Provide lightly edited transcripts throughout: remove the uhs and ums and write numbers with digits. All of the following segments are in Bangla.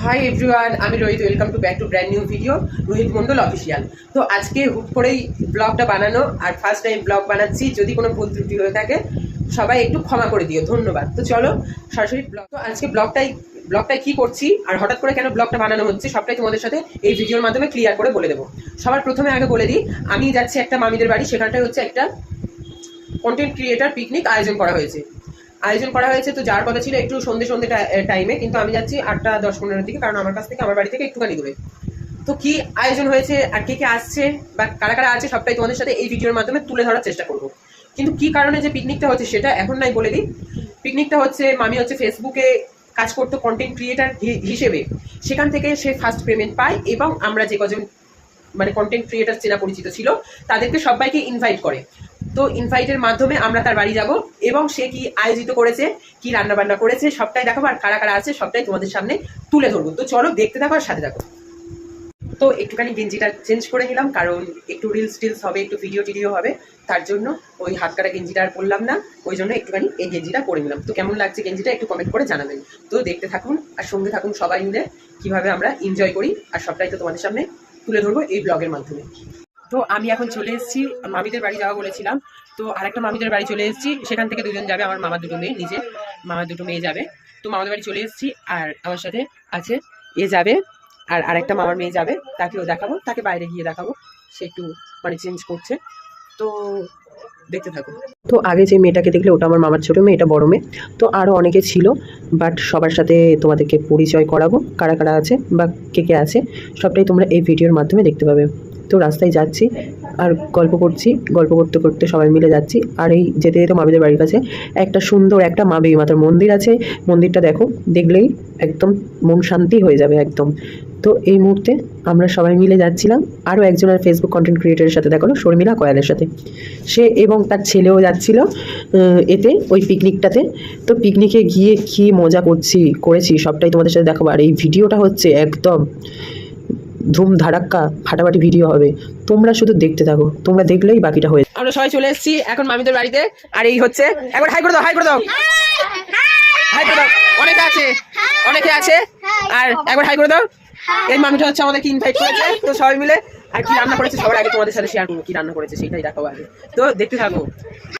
হাই এভরিওয়ান, আমি Rohit. Welcome to back to brand new video Rohit Mondal official. তো আজকে হুট করেই ব্লগটা বানানো, আর ফার্স্ট টাইম ব্লগ বানাচ্ছি। যদি কোনো ভুল ত্রুটি হয়ে থাকে সবাই একটু ক্ষমা করে দিও, ধন্যবাদ। তো চলো সরাসরি ব্লগ। তো আজকে ব্লগটাই কি করছি আর হঠাৎ করে কেন ব্লগটা বানানো হচ্ছে সবটাই তোমাদের সাথে এই ভিডিওর মাধ্যমে ক্লিয়ার করে বলে দেবো। সবার প্রথমে আগে বলে দিই, আমি যাচ্ছি একটা মামিদের বাড়ি। সেখানটায় হচ্ছে একটা কন্টেন্ট ক্রিয়েটার পিকনিক আয়োজন করা হয়েছে। তো যার কথা ছিল একটু সন্ধে টাইমে, কিন্তু আমি যাচ্ছি 8:10-15 দিকে, কারণ আমার কাছ থেকে আমার বাড়ি থেকে একটুখানি দূরে। তো কি আয়োজন হয়েছে আর কে কে আসছে বা কারা কারা আছে সবটাই তোমাদের সাথে এই ভিডিওর মাধ্যমে তুলে ধরার চেষ্টা করবো। কিন্তু কি কারণে যে পিকনিকটা হচ্ছে সেটা এখন নাই বলে দিই। পিকনিকটা হচ্ছে, মামি হচ্ছে ফেসবুকে কাজ করতো কন্টেন্ট ক্রিয়েটার হিসেবে, সেখান থেকে সে ফার্স্ট পেমেন্ট পায়, এবং আমরা যে কজন মানে কন্টেন্ট ক্রিয়েটার চেনা পরিচিত ছিল তাদেরকে সবাইকে ইনভাইট করে। তো ইনভাইটের মাধ্যমে আমরা তার বাড়ি যাব, এবং সে কি আয়োজিত করেছে, কি রান্নাবান্না করেছে সবটাই দেখাবো, আর কারা কারা আছে সবটাই তোমাদের সামনে তুলে ধরবো। তো চলো দেখতে থাকো আর সাথে থাকো। তো একটুখানি গেঞ্জিটা চেঞ্জ করে নিলাম, কারণ একটু রিলস হবে, একটু ভিডিও হবে, তার জন্য ওই হাত কাটা গেঞ্জিটা আর পরলাম না। ওই জন্য একটুখানি এই গেঞ্জিটা পরে নিলাম। তো কেমন লাগছে গেঞ্জিটা একটু কমেন্ট করে জানাবেন। তো দেখতে থাকুন আর সঙ্গে থাকুন সবাই মিলে, কিভাবে আমরা এনজয় করি, আর সবটাই তো তোমাদের সামনে তুলে ধরবো এই ব্লগের মাধ্যমে। তো আমি এখন চলে এসেছি মামিদের বাড়ি যাওয়া বলেছিলাম, তো আরেকটা মামিদের বাড়ি চলে এসেছি। সেখান থেকে দুজন যাবে, আমার মামার দুটো মেয়ে, নিজে মামার দুটো মেয়ে যাবে। তো মামাদের বাড়ি চলে এসেছি, আর আমার সাথে আছে এ যাবে, আর আরেকটা মামার মেয়ে যাবে, তাকেও দেখাবো, তাকে বাইরে গিয়ে দেখাবো। সে একটু মানে চেঞ্জ করছে, তো দেখতে থাকো। তো আগে যে মেয়েটাকে দেখলে ওটা আমার মামার ছোটো মেয়ে, এটা বড় মেয়ে। তো আরও অনেকে ছিল, বাট সবার সাথে তোমাদেরকে পরিচয় করাবো, কারা কারা আছে বা কে কে আছে সবটাই তোমরা এই ভিডিওর মাধ্যমে দেখতে পাবে। তো রাস্তায় যাচ্ছি আর গল্প করতে করতে সবাই মিলে যাচ্ছি। আর এই যেতে যেতে মামিদের বাড়ির কাছে একটা সুন্দর একটা মা বেবি মাতার মন্দির আছে। মন্দিরটা দেখলেই একদম মন শান্তি হয়ে যাবে একদম। তো এই মুহূর্তে আমরা সবাই মিলে যাচ্ছিলাম। আরও একজনের ফেসবুক কন্টেন্ট ক্রিয়েটারের সাথে দেখালো, শর্মিলা কয়ালের সাথে। সে এবং তার ছেলেও যাচ্ছিল এতে, ওই পিকনিকটাতে। তো পিকনিকে গিয়ে কী মজা করেছি সবটাই তোমাদের সাথে দেখাবো। আর এই ভিডিওটা হচ্ছে একদম ধুম ধাড়াক্কা ফাটাফাটি ভিডিও হবে, তোমরা শুধু দেখতে থাকো, তোমরা দেখলেই বাকিটা হয়ে। আমরা সবাই চলে এসেছি এখন মামিদের বাড়িতে, আর এই হচ্ছে একবার হাই করে দাও, হাই করে দাও, হাই করে দাও। অনেকে আছে আর একবার হাই করে দাও। এই মামিটা হচ্ছে আমাদেরকে ইনভাইট করেছে, তো সবাই মিলে। আর কি রান্না করেছে সবার আগে তোমাদের সাথে শেয়ার করবো, কি রান্না করেছে সেটাই দেখাবো আগে, তো দেখতে থাকো।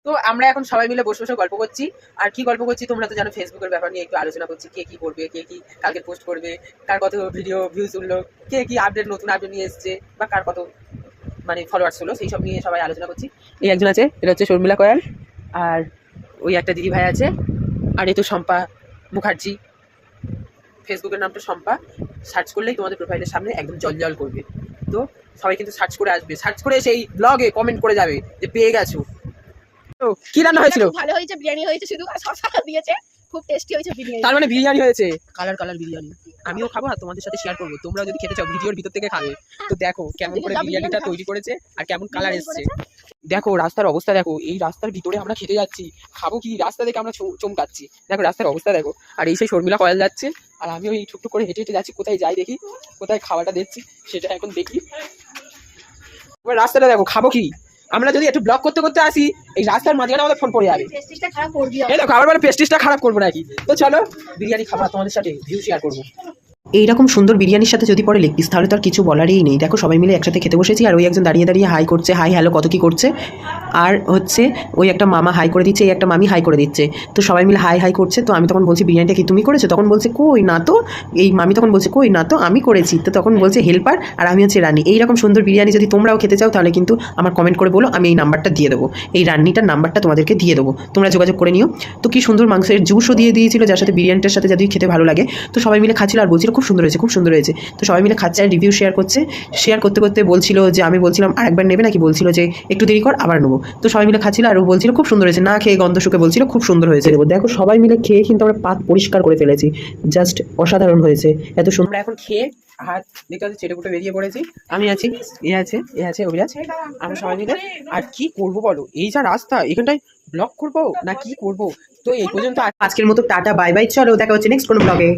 তো আমরা এখন সবাই মিলে বসে বসে গল্প করছি। আর কি গল্প করছি তোমরা তো জানো, ফেসবুকের ব্যাপার নিয়ে একটু আলোচনা করছি, কে কি করবে, কে কি কালকে পোস্ট করবে, কার কত ভিডিও ভিউজ উঠলো, কে কি নতুন আপডেট নিয়ে এসছে, বা কার কত মানে ফলোয়ার্স হলো, সেই সব নিয়ে সবাই আলোচনা করছি। এই একজন আছে, এটা হচ্ছে শর্মিলা কয়াল, আর ওই একটা দিদি ভাই আছে, আর এই তো শম্পা মুখার্জি। ফেসবুকের নামটা শম্পা, সার্চ করলেই তোমাদের প্রোফাইলের সামনে একদম জল করবে। তো সবাই কিন্তু সার্চ করে আসবে, সার্চ করে সেই ব্লগে কমেন্ট করে যাবে যে পেয়ে গেছো। তো কি রান্না হয়েছিল? ভালো হয়েছে, বিরিয়ানি হয়েছে, শুধু শসা দিয়েছে, খুব টেস্টি হয়েছে বিরিয়ানি। তার মানে বিরিয়ানি হয়েছে, কালার বিরিয়ানি। আমিও খাবো আর তোমাদের সাথে শেয়ার করবো, তোমরা যদি খেতে চাও ভিডিওর ভিতর থেকে খাবে। তো দেখো কেমন করে বিরিয়ানিটা তৈরি করেছে আর কেমন কালার এসছে। দেখো রাস্তার অবস্থা দেখো, এই রাস্তার ভিতরে আমরা খেতে যাচ্ছি, খাবো কি রাস্তা দেখে আমরা চমকাচ্ছি। দেখো রাস্তার অবস্থা দেখো, আর এই সেই শর্মিলা কয়াল যাচ্ছে, আর আমিও এই টুকটুক করে হেঁটে যাচ্ছি। কোথায় যাই দেখি, কোথায় খাওয়াটা দেখছি সেটা এখন দেখি। এবার রাস্তাটা দেখো, খাবো কি আমরা যদি একটু ব্লক করতে আসি, এই রাস্তার মাঝখানে আমাদের ফোন পড়ে যাবে। এই দেখো আবার পেস্টিসটা খারাপ করবো নাকি। তো চলো বিরিয়ানি খাবার তোমাদের সাথে ভিউ শেয়ার করবো। এইরকম সুন্দর বিরিয়ানির সাথে যদি পরে লেগ পিস, তাহলে তো আর কিছু বলারই নেই। দেখো সবাই মিলে একসাথে খেতে বসেছি, আর ওই একজন দাঁড়িয়ে হাই করছে, হাই হ্যালো কত কি করছে। আর হচ্ছে ওই একটা মামা হাই করে দিচ্ছে, এই একটা মামি হাই করে দিচ্ছে। তো সবাই মিলে হাই করছে। তো আমি তখন বলছি বিরিয়ানিটা কি তুমি করেছো? তখন বলছে কই না তো। এই মামি তখন বলছে কই না তো, আমি করেছি। তো তখন বলছে হেল্পার আর আমি হচ্ছে রানী। এইরকম সুন্দর বিরিয়ানি যদি তোমরাও খেতে চাও, তাহলে কিন্তু আমার কমেন্ট করে বলো, আমি এই নাম্বারটা দিয়ে দেবো, এই রান্নিটার নাম্বারটা তোমাদেরকে দিয়ে দেবো, তোমরা যোগাযোগ করে নিও। তো কি সুন্দর মাংসের জুসও দিয়ে দিয়েছিল, যার সাথে বিরিয়ানিটার সাথে যদি খেতে ভালো লাগে। তো সবাই মিলে খাচ্ছিল আর বলছিল খুব সুন্দর হয়েছে। তো সবাই মিলে খাচ্ছে আর রিভিউ শেয়ার করতে বলছিল যে, আমি বলছিলাম আরেকবার নেবে নাকি, বলছিল যে একটু দেরি কর আবার নেবো। তো সবাই মিলে খাচ্ছিল আর ও বলছিল খুব সুন্দর হয়েছে, না খেয়ে গন্ধ শুকে বলছিল খুব সুন্দর হয়েছে। দেখো সবাই মিলে খেয়ে কিন্তু আমরা পাত পরিষ্কার করে ফেলেছি, জাস্ট অসাধারণ হয়েছে, এত সুন্দর। এখন খেয়ে হাত দেখতে হচ্ছে ছেটে পুটে বেরিয়ে পড়েছি। আমি আছি, এ আছে অভিরাজ, আমরা সবাই মিলে। আর কি করবো বলো, এই যা রাস্তা, এখানটায় ব্লগ করবো না কি করবো। তো এই পর্যন্ত আজকের মতো টাটা বাই বাই, চলো দেখা হচ্ছে নেক্সট কোনো ব্লগে।